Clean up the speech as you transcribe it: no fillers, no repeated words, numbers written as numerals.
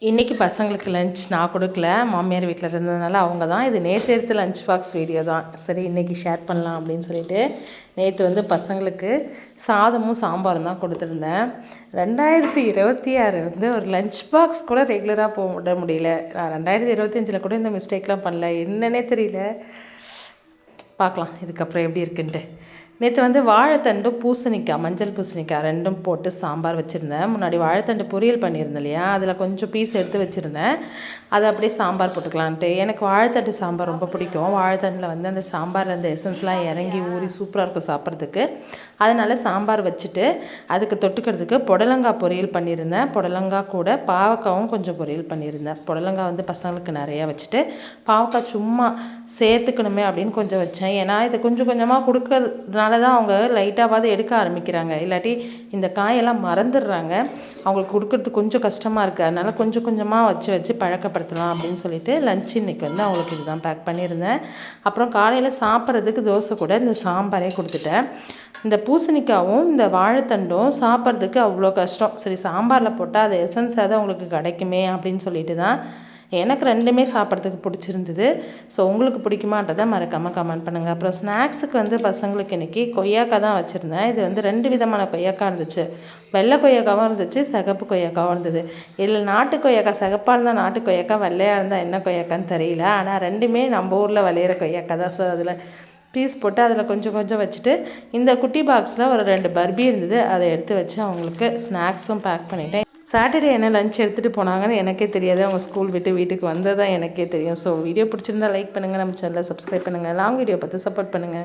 இன்றைக்கி பசங்களுக்கு லஞ்ச் நான் கொடுக்கல, மாமியார் வீட்டில் இருந்ததுனால அவங்க தான். இது நேற்று எடுத்த லஞ்ச் பாக்ஸ் வீடியோ தான். சரி இன்றைக்கி ஷேர் பண்ணலாம் அப்படின்னு சொல்லிட்டு நேற்று பசங்களுக்கு சாதமும் சாம்பாரும் தான் கொடுத்துருந்தேன். 2026 ஒரு லஞ்ச் பாக்ஸ் கூட ரெகுலராக போட முடியல. நான் 2025 கூட இந்த மிஸ்டேக்லாம் பண்ணல, என்னன்னே தெரியல. பார்க்கலாம் இதுக்கப்புறம் எப்படி இருக்குன்ட்டு. நேற்று வாழைத்தண்டு பூசணிக்காய், மஞ்சள் பூசணிக்காய் ரெண்டும் போட்டு சாம்பார் வச்சுருந்தேன். முன்னாடி வாழைத்தண்டு பொரியல் பண்ணியிருந்தேன் இல்லையா, அதில் கொஞ்சம் பீஸ் எடுத்து வச்சுருந்தேன். அதை அப்படியே சாம்பார் போட்டுக்கலான்ட்டு. எனக்கு வாழைத்தண்டு சாம்பார் ரொம்ப பிடிக்கும். வாழைத்தண்டில் அந்த சாம்பாரில் அந்த எசன்ஸ்லாம் இறங்கி ஊறி சூப்பராக இருக்கும் சாப்பிட்றதுக்கு. அதனால் சாம்பார் வச்சுட்டு அதுக்கு தொட்டுக்கிறதுக்கு புடலங்காய் பொரியல் பண்ணியிருந்தேன். புடலங்காய் கூட பாவக்காவும் கொஞ்சம் பொரியல் பண்ணியிருந்தேன். புடலங்காய் பசங்களுக்கு நிறையா வச்சுட்டு பாவக்காய் சும்மா சேர்த்துக்கணுமே அப்படின்னு கொஞ்சம் வச்சேன். ஏன்னா இதை கொஞ்சம் கொஞ்சமாக கொடுக்கறதுனால தான் அவங்க லைட்டாவது எடுக்க ஆரம்பிக்கிறாங்க. இல்லாட்டி இந்த காயெல்லாம் மறந்துடுறாங்க. அவங்களுக்கு கொடுக்கறதுக்கு கொஞ்சம் கஷ்டமாக இருக்குது. அதனால் கொஞ்சம் கொஞ்சமாக வச்சு பழக்கப்படுத்தலாம் அப்படின்னு சொல்லிட்டு லஞ்ச் இன்றைக்கி அவங்களுக்கு இதுதான் பேக் பண்ணியிருந்தேன். அப்புறம் காலையில் சாப்பிட்றதுக்கு தோசை கூட இந்த சாம்பாரே கொடுத்துட்டேன். இந்த பூசணிக்காவும் இந்த வாழைத்தண்டும் சாப்பிட்றதுக்கு அவ்வளோ கஷ்டம். சரி சாம்பாரில் போட்டால் அது எசன்ஸாக அவங்களுக்கு கிடைக்குமே அப்படின்னு சொல்லிட்டு தான். எனக்கு ரெண்டுமே சாப்பிட்றதுக்கு பிடிச்சிருந்தது. ஸோ உங்களுக்கு பிடிக்குமான்றதை மறக்காமல் கமெண்ட் பண்ணுங்கள். அப்புறம் ஸ்நாக்ஸுக்கு பசங்களுக்கு இன்றைக்கி கொய்யாக்காய் தான் வச்சுருந்தேன். இது 2 விதமான கொய்யாக்காய் இருந்துச்சு. வெள்ளை கொய்யாக்காவும் இருந்துச்சு, சிகப்பு கொய்யாக்காவும் இருந்தது. இதில் நாட்டு கொய்யாக்காய் சிகப்பாக இருந்தால் நாட்டு கொய்யாக்காய், வெள்ளையாக இருந்தால் என்ன கொய்யாக்கான்னு தெரியல. ஆனால் ரெண்டுமே நம்ம ஊரில் விளையிற கொய்யாக்காய் தான். ஸோ அதில் பீஸ் போட்டு அதில் கொஞ்சம் கொஞ்சம் வச்சுட்டு இந்த குட்டி பாக்ஸில் ஒரு 2 பர்பி இருந்தது, அதை எடுத்து வச்சு அவங்களுக்கு ஸ்நாக்ஸும் பேக் பண்ணிட்டேன். சாட்டர்டே என்ன லஞ்ச் எடுத்துகிட்டு போனாங்கன்னு எனக்கே தெரியாது. அவங்க ஸ்கூல் விட்டு வீட்டுக்கு வந்தது தான் எனக்கே தெரியும். ஸோ வீடியோ பிடிச்சிருந்தா லைக் பண்ணுங்கள், நம்ம சேனலை சப்ஸ்கிரைப் பண்ணுங்கள், லாங் வீடியோ பார்த்து சப்போர்ட் பண்ணுங்கள்.